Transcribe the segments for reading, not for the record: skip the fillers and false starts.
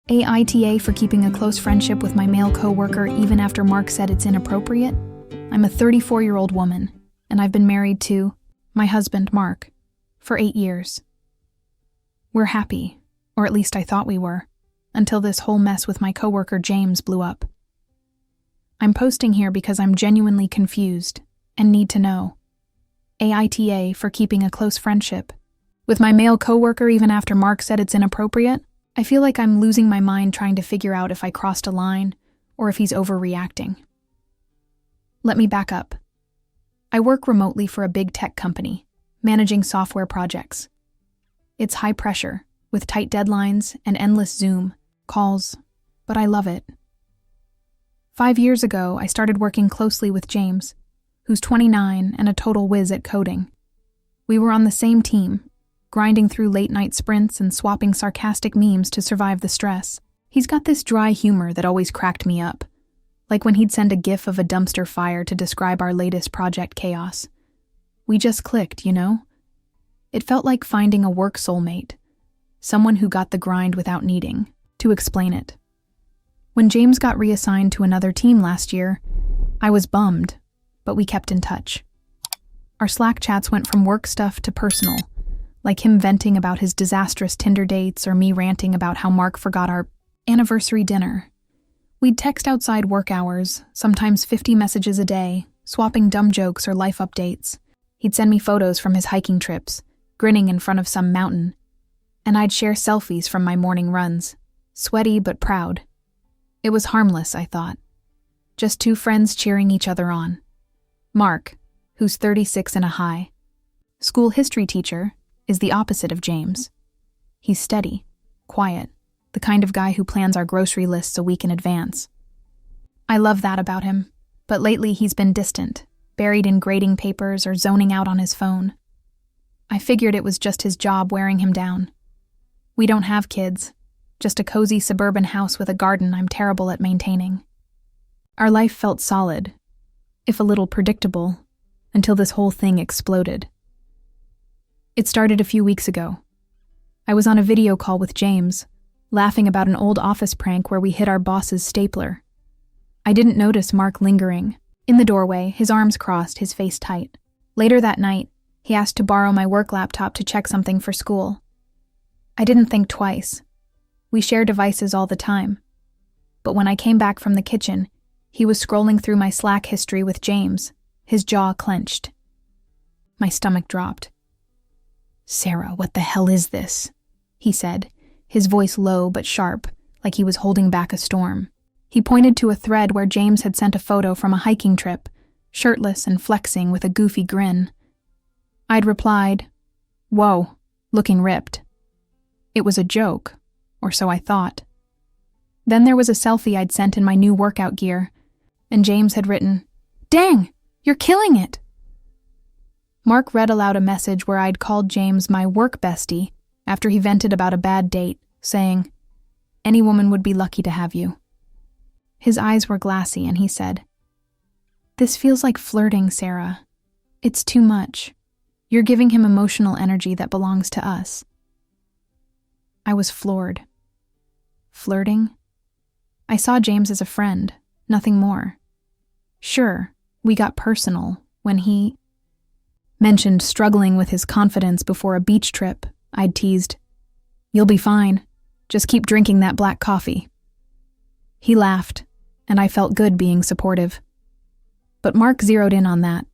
AITA for keeping a close friendship with my male coworker even after Mark said it's inappropriate. I'm a 34-year-old woman, and I've been married to my husband, Mark, for 8 years. We're happy, or at least I thought we were, until this whole mess with my coworker James blew up. I'm posting here because I'm genuinely confused and need to know. AITA for keeping a close friendship with my male coworker even after Mark said it's inappropriate. I feel like I'm losing my mind trying to figure out if I crossed a line or if he's overreacting. Let me back up. I work remotely for a big tech company, managing software projects. It's high pressure, with tight deadlines and endless Zoom calls, but I love it. 5 years ago, I started working closely with James, who's 29 and a total whiz at coding. We were on the same team, grinding through late-night sprints and swapping sarcastic memes to survive the stress. He's got this dry humor that always cracked me up, like when he'd send a gif of a dumpster fire to describe our latest project chaos. We just clicked, you know? It felt like finding a work soulmate, someone who got the grind without needing to explain it. When James got reassigned to another team last year, I was bummed, but we kept in touch. Our Slack chats went from work stuff to personal, like him venting about his disastrous Tinder dates or me ranting about how Mark forgot our anniversary dinner. We'd text outside work hours, sometimes 50 messages a day, swapping dumb jokes or life updates. He'd send me photos from his hiking trips, grinning in front of some mountain, and I'd share selfies from my morning runs, sweaty but proud. It was harmless, I thought. Just two friends cheering each other on. Mark, who's 36 and a high, school history teacher, is the opposite of James. He's steady, quiet, the kind of guy who plans our grocery lists a week in advance. I love that about him, but lately he's been distant, buried in grading papers or zoning out on his phone. I figured it was just his job wearing him down. We don't have kids, just a cozy suburban house with a garden I'm terrible at maintaining. Our life felt solid, if a little predictable, until this whole thing exploded. It started a few weeks ago. I was on a video call with James, laughing about an old office prank where we hit our boss's stapler. I didn't notice Mark lingering. In the doorway, his arms crossed, his face tight. Later that night, he asked to borrow my work laptop to check something for school. I didn't think twice. We share devices all the time. But when I came back from the kitchen, he was scrolling through my Slack history with James, his jaw clenched. My stomach dropped. "Sarah, what the hell is this?" he said, his voice low but sharp, like he was holding back a storm. He pointed to a thread where James had sent a photo from a hiking trip, shirtless and flexing with a goofy grin. I'd replied, "Whoa," looking ripped. It was a joke, or so I thought. Then there was a selfie I'd sent in my new workout gear, and James had written, "Dang, you're killing it." Mark read aloud a message where I'd called James my work bestie after he vented about a bad date, saying, "Any woman would be lucky to have you." His eyes were glassy and he said, "This feels like flirting, Sarah. It's too much. You're giving him emotional energy that belongs to us." I was floored. Flirting? I saw James as a friend, nothing more. Sure, we got personal when he mentioned struggling with his confidence before a beach trip. I'd teased, "You'll be fine. Just keep drinking that black coffee." He laughed, and I felt good being supportive. But Mark zeroed in on that,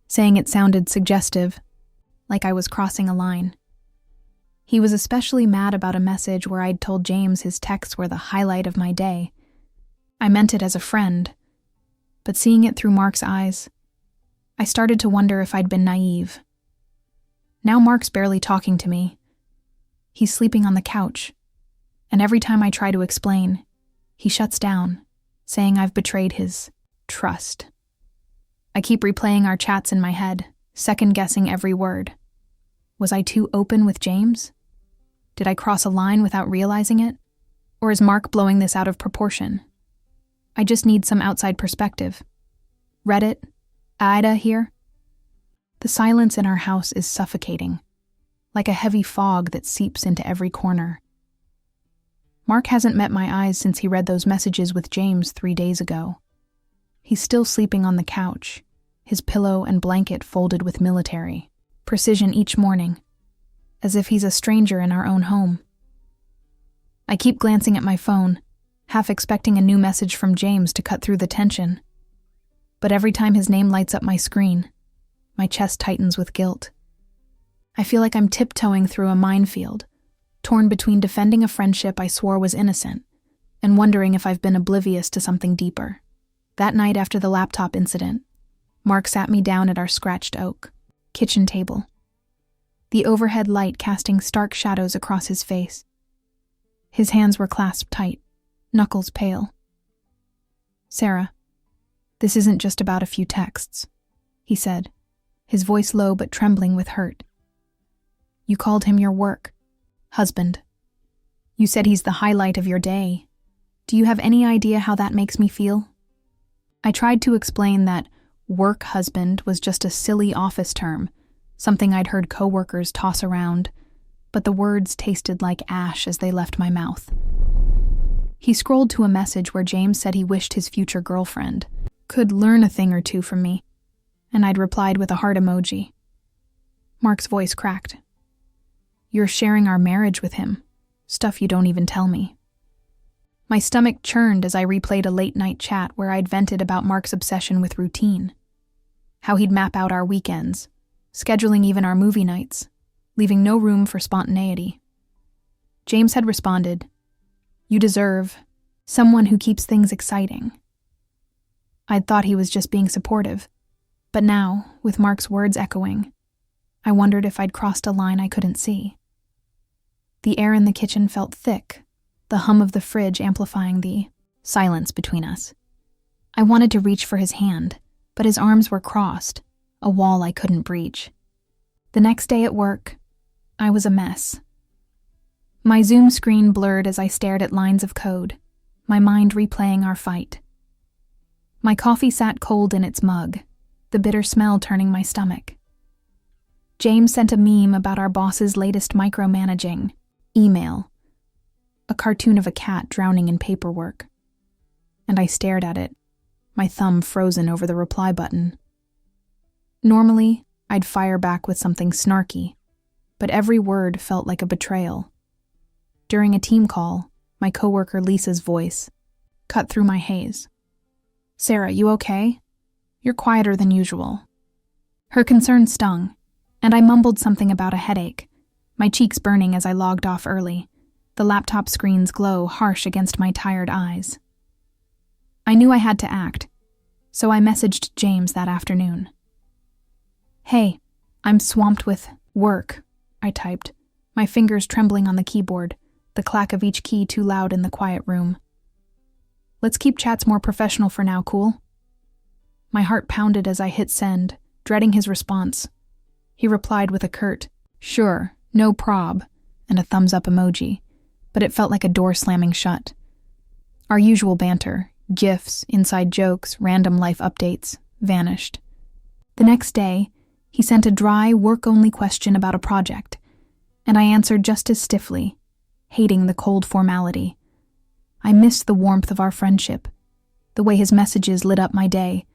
saying it sounded suggestive, like I was crossing a line. He was especially mad about a message where I'd told James his texts were the highlight of my day. I meant it as a friend, but seeing it through Mark's eyes, I started to wonder if I'd been naive. Now Mark's barely talking to me. He's sleeping on the couch, and every time I try to explain, he shuts down, saying I've betrayed his trust. I keep replaying our chats in my head, second-guessing every word. Was I too open with James? Did I cross a line without realizing it? Or is Mark blowing this out of proportion? I just need some outside perspective. Reddit? AITA here? The silence in our house is suffocating, like a heavy fog that seeps into every corner. Mark hasn't met my eyes since he read those messages with James 3 days ago. He's still sleeping on the couch, his pillow and blanket folded with military precision each morning, as if he's a stranger in our own home. I keep glancing at my phone, half expecting a new message from James to cut through the tension. But every time his name lights up my screen, my chest tightens with guilt. I feel like I'm tiptoeing through a minefield, torn between defending a friendship I swore was innocent and wondering if I've been oblivious to something deeper. That night after the laptop incident, Mark sat me down at our scratched oak kitchen table, the overhead light casting stark shadows across his face. His hands were clasped tight, knuckles pale. "Sarah, this isn't just about a few texts," he said, his voice low but trembling with hurt. "You called him your work husband. You said he's the highlight of your day. Do you have any idea how that makes me feel?" I tried to explain that work husband was just a silly office term, something I'd heard coworkers toss around, but the words tasted like ash as they left my mouth. He scrolled to a message where James said he wished his future girlfriend could learn a thing or two from me, and I'd replied with a heart emoji. Mark's voice cracked. "You're sharing our marriage with him, stuff you don't even tell me." My stomach churned as I replayed a late-night chat where I'd vented about Mark's obsession with routine, how he'd map out our weekends, scheduling even our movie nights, leaving no room for spontaneity. James had responded, "You deserve someone who keeps things exciting." I'd thought he was just being supportive, but now, with Mark's words echoing, I wondered if I'd crossed a line I couldn't see. The air in the kitchen felt thick, the hum of the fridge amplifying the silence between us. I wanted to reach for his hand, but his arms were crossed, a wall I couldn't breach. The next day at work, I was a mess. My Zoom screen blurred as I stared at lines of code, my mind replaying our fight. My coffee sat cold in its mug, the bitter smell turning my stomach. James sent a meme about our boss's latest micromanaging email, a cartoon of a cat drowning in paperwork. And I stared at it, my thumb frozen over the reply button. Normally, I'd fire back with something snarky, but every word felt like a betrayal. During a team call, my coworker Lisa's voice cut through my haze. "Sarah, you okay? You're quieter than usual." Her concern stung, and I mumbled something about a headache, my cheeks burning as I logged off early, the laptop screen's glow harsh against my tired eyes. I knew I had to act, so I messaged James that afternoon. "Hey, I'm swamped with work," I typed, my fingers trembling on the keyboard, the clack of each key too loud in the quiet room. "Let's keep chats more professional for now, cool?" My heart pounded as I hit send, dreading his response. He replied with a curt, "Sure, no prob," and a thumbs-up emoji, but it felt like a door slamming shut. Our usual banter, GIFs, inside jokes, random life updates, vanished. The next day, he sent a dry, work-only question about a project, and I answered just as stiffly, hating the cold formality. I missed the warmth of our friendship, the way his messages lit up my day,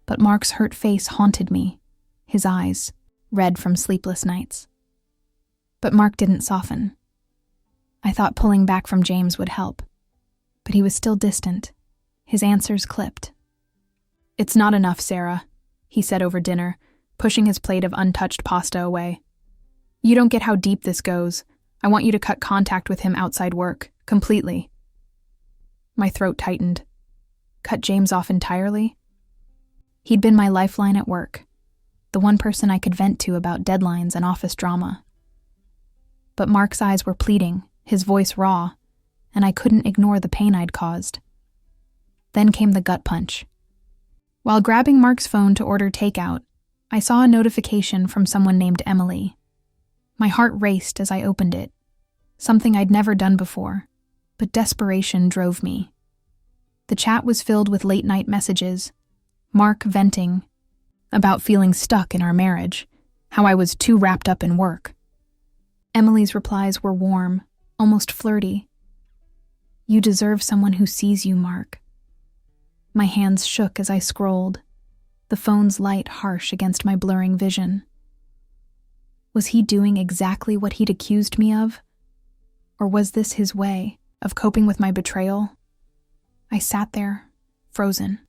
but Mark's hurt face haunted me, his eyes, red from sleepless nights. But Mark didn't soften. I thought pulling back from James would help, but he was still distant, his answers clipped. "It's not enough, Sarah," he said over dinner, pushing his plate of untouched pasta away. "You don't get how deep this goes. I want you to cut contact with him outside work, completely." My throat tightened. Cut James off entirely? He'd been my lifeline at work, the one person I could vent to about deadlines and office drama. But Mark's eyes were pleading, his voice raw, and I couldn't ignore the pain I'd caused. Then came the gut punch. While grabbing Mark's phone to order takeout, I saw a notification from someone named Emily. My heart raced as I opened it, something I'd never done before, but desperation drove me. The chat was filled with late-night messages, Mark venting about feeling stuck in our marriage, how I was too wrapped up in work. Emily's replies were warm, almost flirty. You deserve someone who sees you, Mark. My hands shook as I scrolled, the phone's light harsh against my blurring vision. Was he doing exactly what he'd accused me of? Or was this his way of coping with my betrayal? I sat there, frozen,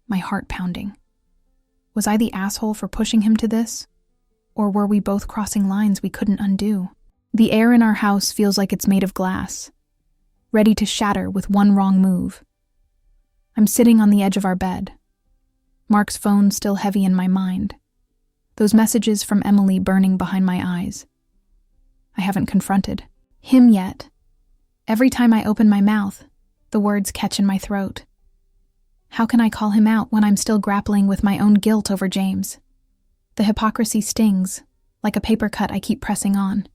my heart pounding. Was I the asshole for pushing him to this? Or were we both crossing lines we couldn't undo? The air in our house feels like it's made of glass, ready to shatter with one wrong move. I'm sitting on the edge of our bed, Mark's phone still heavy in my mind, those messages from Emily burning behind my eyes. I haven't confronted him yet. Every time I open my mouth, the words catch in my throat. How can I call him out when I'm still grappling with my own guilt over James? The hypocrisy stings, like a paper cut I keep pressing on.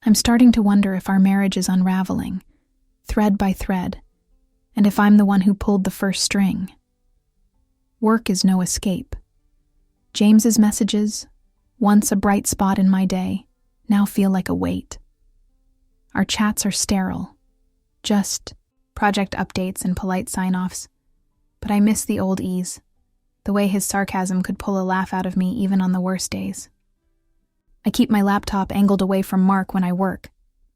I'm starting to wonder if our marriage is unraveling, thread by thread, and if I'm the one who pulled the first string. Work is no escape. James's messages, once a bright spot in my day, now feel like a weight. Our chats are sterile, just project updates and polite sign-offs, but I miss the old ease, the way his sarcasm could pull a laugh out of me even on the worst days. I keep my laptop angled away from Mark when I work,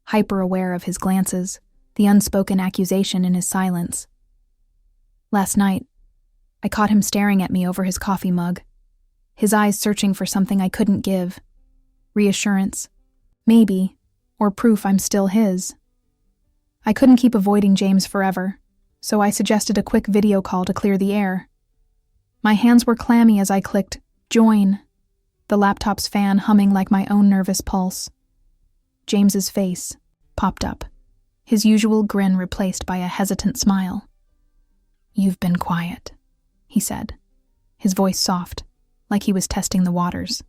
hyper-aware of his glances, the unspoken accusation in his silence. Last night, I caught him staring at me over his coffee mug, his eyes searching for something I couldn't give. Reassurance, maybe, or proof I'm still his. I couldn't keep avoiding James forever, so I suggested a quick video call to clear the air. My hands were clammy as I clicked join, the laptop's fan humming like my own nervous pulse. James's face popped up, his usual grin replaced by a hesitant smile. "You've been quiet," he said, his voice soft, like he was testing the waters.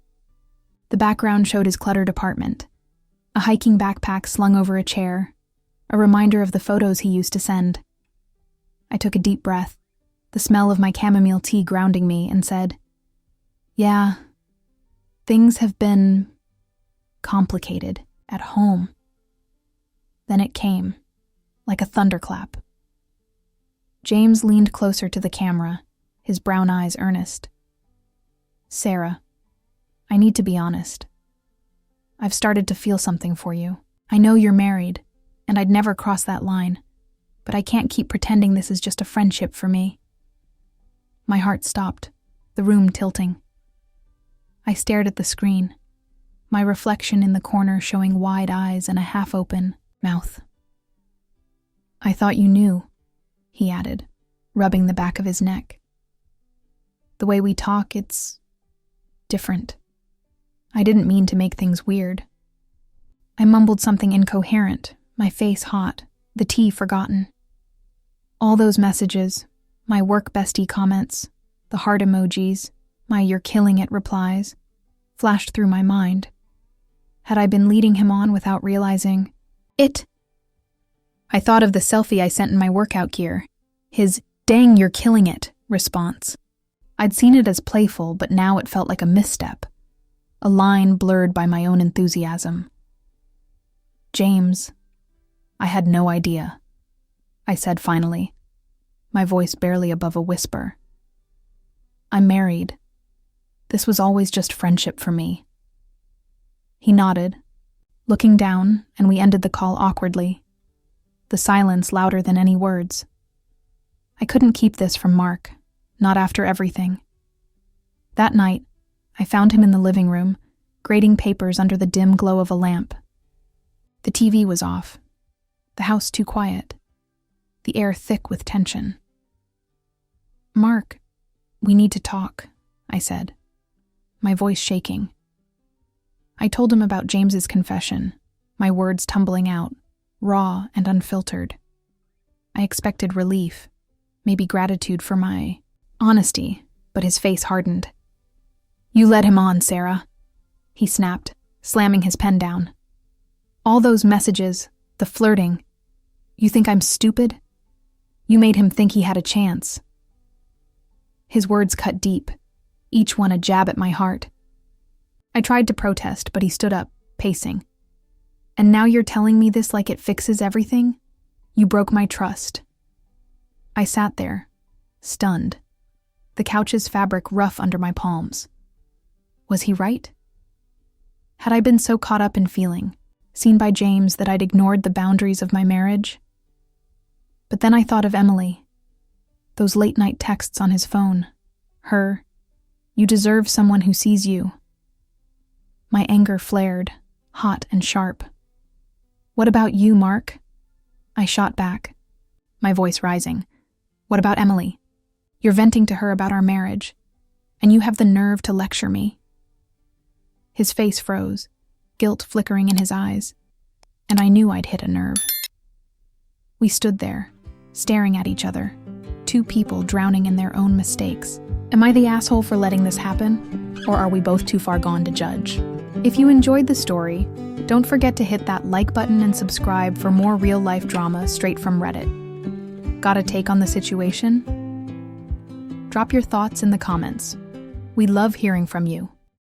The background showed his cluttered apartment, a hiking backpack slung over a chair, a reminder of the photos he used to send. I took a deep breath, the smell of my chamomile tea grounding me, and said, "Yeah, things have been complicated at home." Then it came, like a thunderclap. James leaned closer to the camera, his brown eyes earnest. "Sarah, I need to be honest. I've started to feel something for you. I know you're married, and I'd never cross that line, but I can't keep pretending this is just a friendship for me." My heart stopped, the room tilting. I stared at the screen, my reflection in the corner showing wide eyes and a half-open mouth. "I thought you knew," he added, rubbing the back of his neck. "The way we talk, it's different. I didn't mean to make things weird." I mumbled something incoherent, my face hot, the tea forgotten. All those messages, my work bestie comments, the heart emojis, my "you're killing it" replies, flashed through my mind. Had I been leading him on without realizing it? I thought of the selfie I sent in my workout gear, his "dang, you're killing it" response. I'd seen it as playful, but now it felt like a misstep, a line blurred by my own enthusiasm. "James, I had no idea," I said finally, my voice barely above a whisper. "I'm married. This was always just friendship for me." He nodded, looking down, and we ended the call awkwardly, the silence louder than any words. I couldn't keep this from Mark, not after everything. That night, I found him in the living room, grading papers under the dim glow of a lamp. The TV was off, the house too quiet, the air thick with tension. "Mark, we need to talk," I said, my voice shaking. I told him about James's confession, my words tumbling out, raw and unfiltered. I expected relief, maybe gratitude for my honesty, but his face hardened. "You led him on, Sarah," he snapped, slamming his pen down. "All those messages, the flirting. You think I'm stupid? You made him think he had a chance." His words cut deep, each one a jab at my heart. I tried to protest, but he stood up, pacing. "And now you're telling me this like it fixes everything? You broke my trust. I sat there, stunned, the couch's fabric rough under my palms. Was he right? Had I been so caught up in feeling, seen by James, that I'd ignored the boundaries of my marriage? But then I thought of Emily. Those late-night texts on his phone. Her, "You deserve someone who sees you." My anger flared, hot and sharp. "What about you, Mark?" I shot back, my voice rising. "What about Emily? You're venting to her about our marriage, and you have the nerve to lecture me." His face froze, guilt flickering in his eyes, and I knew I'd hit a nerve. We stood there, staring at each other, two people drowning in their own mistakes. Am I the asshole for letting this happen, or are we both too far gone to judge? If you enjoyed the story, don't forget to hit that like button and subscribe for more real-life drama straight from Reddit. Got a take on the situation? Drop your thoughts in the comments. We love hearing from you.